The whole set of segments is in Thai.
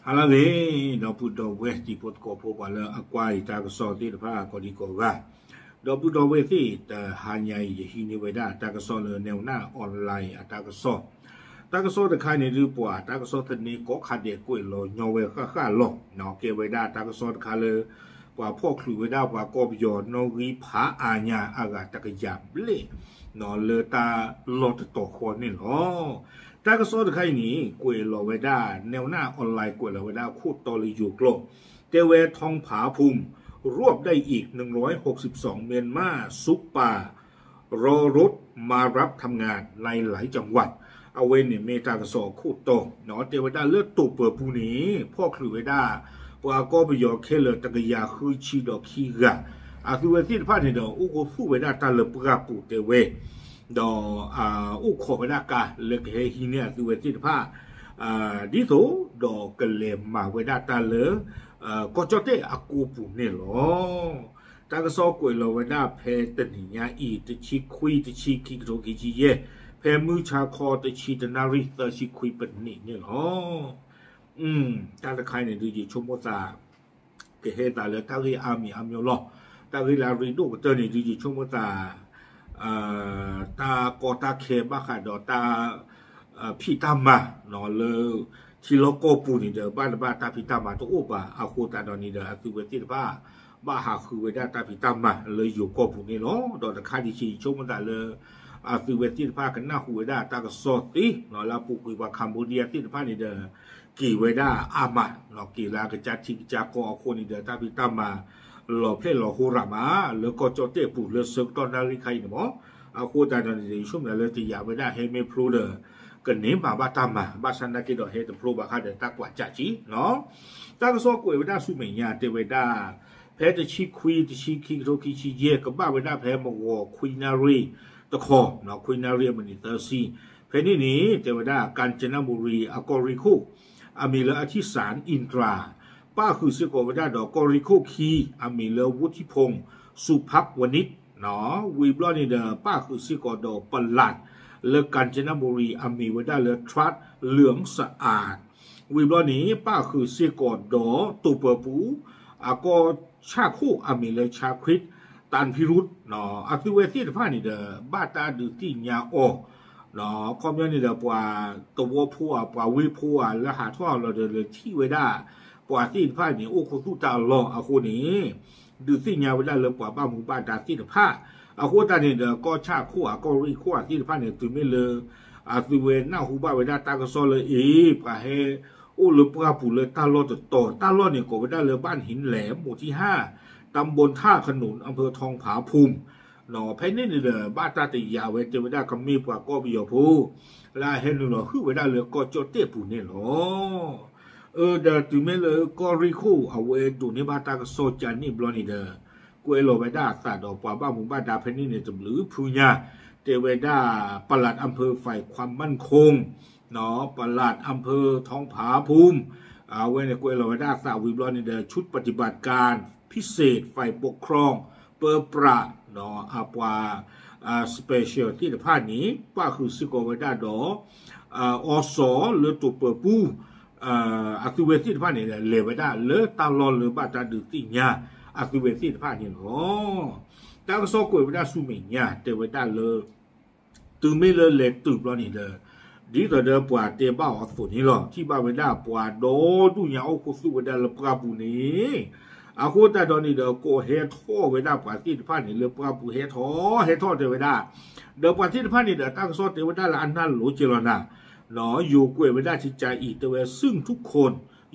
ฮาลาเล่ดอปุดอเวสติปดกอพบว่าละอควายตากสอติดผ้ากอดีกอว่าดอปุดอเวสิแต่หาใหญ่ฮินิเวดาตากสอเลยแนวหน้าออนไลน์ตากสอตากสอตะไคในรูปว่าตากสอทนี้ก็ขาดเด็กกุยโลยอเวข้าหลอกเนาะเกเวดาตากสอตะคาเลยว่าพ่อครูเวดาว่ากอบยอนอรีผาอาญาอากาตะกยาบเล่เนาะเลตาลอตต่อคนนี่เนาะตากสอตะไคนี้กุยโลเวดาแนวหน้าออนไลน์กุยโลเวดาคู่ตอริยูโกลเตเวทองผาภูมิรวบได้อีก162เมียนมาซุปป่ารอรถมารับทำงานในหลายจังหวัดเอาเวนี่เมตากสอคู่โตเนาะเทวดาเลือดตุเปิดผู้นี้พ่อครูเวดาว่าก็ไปยอเคเลตะกยาคือชีดอกขี้กะอาคือเวทีพาดเดออุโกฟูเวดาตาเลปกาปูเตเวดออุโคเวดากาเลกเฮฮิเนี่ยคือเวทีพาดิโซดอกเลมาเวดาตาเลก็จะเตอากูปูเนี่ยหรอตากสอกวยโลเวดาเพตนิยาอีตชิคุยตชิคิโรกิจิเยเพมือชาคอตชิตนาริตชิคุยเป็นนี่เนี่ยหรอตาตะไคเนี่ยดูจีชมว่าตาเกเฮตาเลยตาลีอามีอามิโอลตาลีลาริโดก็เจอเนี่ยดูจีชมว่าตากอตาเคบ้าค่ะดอตาพี่ตามมาเนาะเลยที่โลโก้ปูนี่เด้อบ้านตาพี่ตามมาตัวอุบะอาคูตาดอนี่เด้ออาคือเวทีบ้าหาคือเวดาตาพี่ตามมาเลยอยู่ก็ปูนี่เนาะดอตะไคดิชีชมว่าตาเลยอาคือเวทีกันหน้าหูเวดาตากสอติเนาะแล้วปูกุยว่าคัมบูเดียที่นี่เด้อกี่เวดาอามาเนาะกี่ลากระจัดทิกจากอคนนี่เด้อตาพี่ตามมาหล่อเพลหล่อฮูรามาแล้วก็จอเตปูเลยซึกตอนนาฬิกานี่มั้งอาคูตาดอนี่ช่วงนั้นเลยที่ยาเวดาเฮเมพลูเด้อกันนี้มาบ้าตามมาบ้าสันนักกิดเฮตพลูบ้าข้าเดินตักว่าจัดจีเนาะตั้งโซ่กุยเวดาสุเมียเตเวดาแพ้จะชีคุยจะชีคิโรคิชีเยกับบ้าเวดาแพ้มาวอคุยนารีตะคอเนาะคุยนารีมันนี่เตอร์ซีแพ้นี่เตเวดากาญจนบุรีอากอริคุอามีเลอธิสารอินทราป้าคือเสกเวดาดอกอริคุคีอามีเลวุฒิพงศ์สุภักวณิชเนาะวีบลอนี่เดอป้าคือเสกดอกปลัดเลือกกาญจนบุรีอามีเวดาเลือกทรัสเหลืองสะอาดวีบลอนี้ป้าคือเสกดอตุเปปูอากอชาคู่อามีเลชาคริตตันพิรุษเนาะอาคือเวทีผ้านี่เดอบ้าตาดูที่ยาโอเนาะคอมเมนต์นี่เดอปัวตัวพัวปัววิพัวแล้วหาท่อเราเดอที่เวดาปัวที่ผ้านี่โอ้คุณทุตาลออาคนนี้ดูที่ยาเวดาเลยปัวบ้ามุบ้าตาที่ผ้าอาโคตานี่เดอก็ชาคู่อาก็รีคู่ที่ผ้านี่ตื่นไม่เลยอาคือเวหน้าหูบ้าเวดาตากระซอเลยปะเฮโอ้เลยปลาปูเลยตาลอดต่อตาลอดเนี่ยก็เวดาเลยบ้านหินแหลมหมู่ที่5ตำบลท่าขนุนอำเภอทองผาภูมิหนอเพนนี่เดอบ้านตาติยาเวเจเวดากัมมีปว่าก็บิโยพูลาเห็นหนอคือเวดาเลยก็จดเตปูเนี่ยหรอเดอถึงแม้เลยก็ริคูเอาเวดูนี่บ้านตากโซจานี่บลอนี่เดอกวยโลเวดาสาดอกปว่าบ้านหมู่บ้านดาเพนนี่เนี่ยจำหรือพูญาเตเวดาปลัดอำเภอฝ่ายความมั่นคงเนาะปลัดอำเภอทองผาภูมิเอาไว้ในกวยโลเวดาสาวิบลอนี่เดอชุดปฏิบัติการพิเศษฝ่ายปกครองเปอร์ปราเนาะอาปวาสเปเชียลที่ผ่านนี้ป้าคือสิโกเวดาดอสหรือตัวเปอร์ปูอาคิเวที่ผ่านนี้เลเวดาเลตาลอนหรือบาตาดูติญาอาคิเวที่ผ่านนี้เนาะตากโซกวยเวดาสุเมียเตเวดาเลตื่นไม่เลเล็กตื่นแล้วนี่เด้อดีต่อเดิมปวดเตะบ้าอฝนนี่หรอที่บ้าเวดาปวดโดดูอย่างเอาคุสุเวดาละปราบุนี้อาคูตาดอนี่เดอโกเฮทอเวดาปวดที่ผ่านนี่เลยปราบุเฮทอเทเวดาเดอปวดที่ผ่านนี่เดอตั้งโซเทเวดาละอันนั้นหลุเจรนาเนาะอยู่กวยเวดาจิตใจอีเตเวซึ่งทุกคน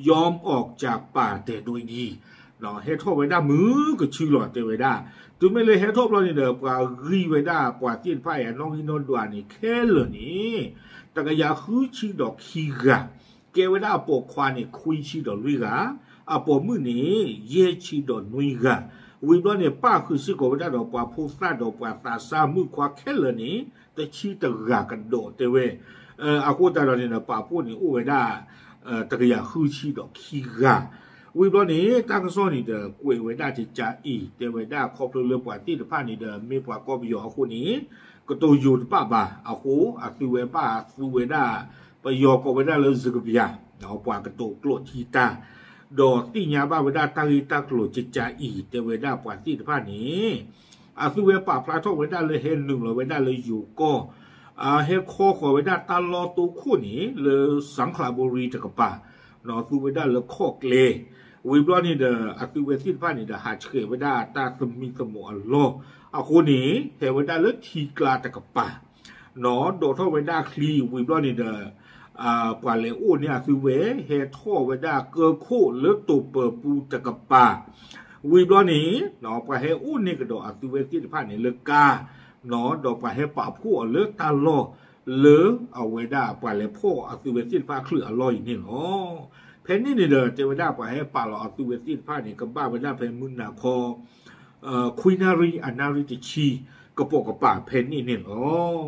ยอมออกจากป่าแต่โดยดีเนาะเฮทอเวดามือก็ชื่อหลอดเทเวดาตัวไม่เลยเฮทอเรานี่เดอปวดรีเวดาปวดที่ผ่านน้องฮินนดวานี่แค่เหล่านี้แต่ก็อยากคือชีดอกขี้กะเกเวดาปกควานี่คุยชีดอกลุยกะอาปอมือนี้เยชีดอกนุยกะวิบลเนี่ยป้าคือสิโกเวดาดอกปวาพูซาดอกปวาตาซามือควาแค่เหล่านี้แต่ชีตะกะกันโดเตเวอากูตาเราเนี่ยป้าพูดนี่อุเวดาแต่ก็อยากคือชีดอกขี้กะวิบลนี้ตั้งโซนี่เดอกวยเวดาจิจ่าอีเตเวดาครอบเรือปวาที่ผ่านนี่เดอมีปวาก็บิโยอาคูนี้ก็ตัวอยู่ป้าบ่าอาคูอาคิเวป้าซูเวดา ไปยอก็เวลาเลยสึกบียเนาะปากกระโตกโกรธทีตาดอที่ยาบ้าเวลาตาอีตาโกรธจิตใจอีแต่เวลาปากที่ผ้านี้อาสุเวปากพระทอกเวลาเลยเห็นหนึ่งเลยเวลาเลยอยู่ก็เฮ็ดข้อขอเวลาตาลอตัวคู่นี้เลยสังขละบุรีตะกป่าเนาะสุเวลาเลยข้อเกลวิบล้อนี่เด้ออาสุเวที่ผ้านี่เด้อหาเฉยเวลาตาสมิสมอัลโลคนนี้เห็นเวลาเลยทีกลาตะกป่าเนาะโดดท่อเวลาคลีวิบล้อนี่เด้อกว่าเลยอู้เนี่ยคือเวเฮท่อเวลาเกิดคู่หรือตัวเปิดปูตะกป่าวิบล้อนี้เนาะกว่าเฮอู้นี่ก็ดอกอาสุเวที่ผ้านี่เลยกาเนาะดอกกว่าเฮป่าผู้หรือตาโลหรือเอาเวลากว่าเลยพ่ออาสุเวที่ผ้าคลื่นอร่อยนี่เนาะเพนนี่เด้อเจเวลากว่าเฮป่าเราอาสุเวที่ผ้านี่ก็บ้าเวลาเพนมุนนาคอคุยนารีอนาริติชีกระโปกกระป่าเพนนี่เนาะ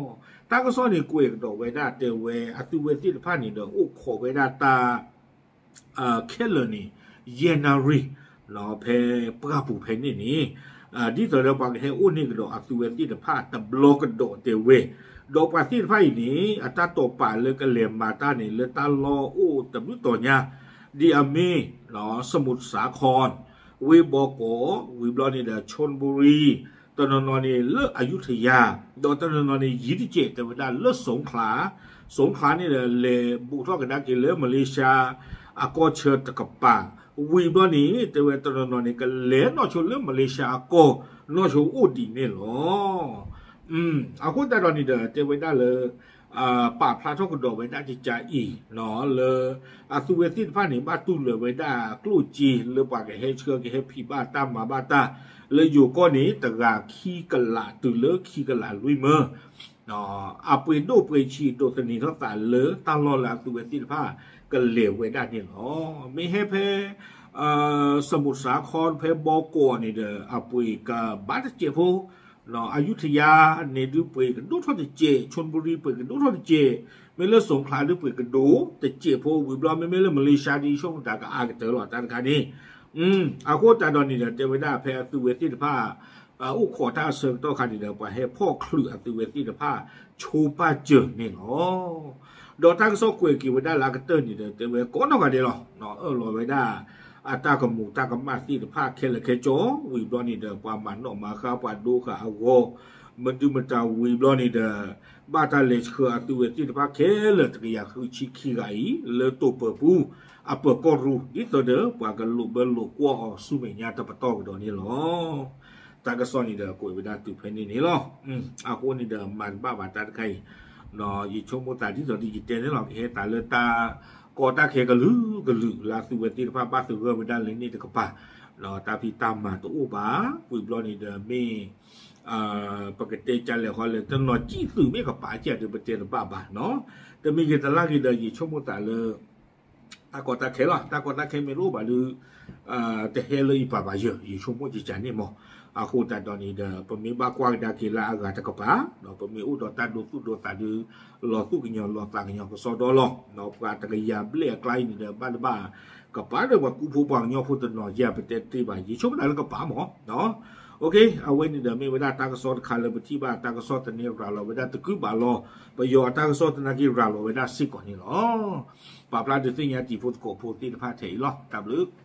ตาก็ซ้อนนี่กุยกับดอกเวลาเตเวอาสุเวที่ผ้านี่เด้ออุขอเวลาตาเคลนี่เยนารีเนาะเพปราปูเพนนี่ดีต่อเราบอกให้อุ้นนี่ก็ดอกอัศวินที่ผ้าตะบล็อกก็ดอกเตเวดอกปาที่ผ้านี้อัตราตัวป่าเลยก็เหลี่ยมมาตานี่เลยตาลออู้แต่ไม่ตัวเนี่ยดีอามีเนาะสมุทรสาครวิบอกโกวิบลอนี่เดชลบุรีตอนนอนนี่เลือกอยุธยาดอกตอนนอนนี่ยีดิเจแต่เวลาเลือกสงขลานี่เลยบุกทอกันได้กินเลยมาเลเซียอากอเชิดตะกับป่าวิบนี้แต่เวตอนนอนนี่ก็เล่นนอชเรื่องมาเลเซียก็นอชอุดีนี่หรออาคุณแต่ตอนนี้เด้อแต่เวได้เลยป่าพระทอกดอกเวได้จิจาอีเนาะเลยอาสุเวติผ้าหนีบ้าตู้เลยเวได้กลูจีเลยป่าแกให้เชื่อแกให้พี่บ้าตามมาบ้าตาเลยอยู่ก้อนนี้แต่กาขี้กะลาตื่นเลิกขี้กะลาลุยเมื่อเนาะอาเปโดเปชีโดตนีทั้งสารเลยตลอดละอาสุเวติผ้าก็เหลวไว้ได้นี่เนาะไม่ให้เพสมุทรสาครเพบอกัวนี่เด้ออาปุยกับบ้านเจ็บโหเนาะอยุธยาเนี่ยดูปุยกันดูทอดเจชลบุรีปุยกันดูทอดเจไม่เลือกสงขลาดูปุยกันดูแต่เจ็บโหวิบล้อไม่เลือกมาเลเซียดีช่วงแต่ก็อากันเจอหลอดตานคันนี้อาโคตาดอนนี่เด้อเจวิด้าเพอตุเวติผ้าอุขอท่าเซิงโตคันนี่เด้อไปให้พ่อคลื่นตุเวติผ้าชูป้าเจอนี่เนาะดอตั้งโซกุยกิวได้ลากเตอร์นี่เด้อแต่เวก้อนกันเด้อเนาะรอไว้ได้ตากมูตากมาที่ผ้าเคลเคโจวิบลอนี่เด้อปามันออกมาข้าวปาดูข้าวโวมันดูมันจะวิบลอนี่เด้อบาตาเลชคือตัวที่ผ้าเคลตะกี้คือชิคิไกเลตัวเปิดปูเปิดก็รู้ดิตัวเด้อปากันลุเบลลุกว่าสุเมียตะปะตอกดอนี่หรอตากซ้อนนี่เด้อกุยไปได้ตุเพนนี่หรอคนนี่เด้อมันบ้าบาตาไกเนาะยิ่งชมโมตาที่ตัวดิจิตอลนี่หรอกเฮตาเลตากอตาเคกลือลาสุเวติผ้าบ้าสุเวอร์ไม่ได้เลยนี่ตะกป่าเนาะตาพี่ตามมาตัวอุบาวิบลอนี่เด้อมีปกติจันเลยเขาเลยตั้งนอจี้สื่อไม่กับป่าเจ้าเดือประเทศบ้าเนาะแต่มีกิจลากิเด้อยิ่งชมโมตาเลยตากอตาเคหรอตากอตาเคไม่รู้บ่หรือแต่เฮเลยป่าเยอะยิ่งชมโมจิจันนี่มั้งaku tak tahu ni dah pemibak kuat dah kira agak tak apa, dah pemiu dah tak do tak ada lo tu kenya lo tak kenya kesodor lo, dah kuat tak kaya beli klien ni dah ban kepada waktu pubang nyo putun lo ya betul tiba, cuma dah kepa mo, dah, okey, awak ni dah mi dah tak kesod kalau bertiba tak kesod ni ralo, dah terkub lo, bayo tak kesod lagi ralo, dah sikon ni lo, papla tu ni ya tiput koput ti depan teh lo, tak belum.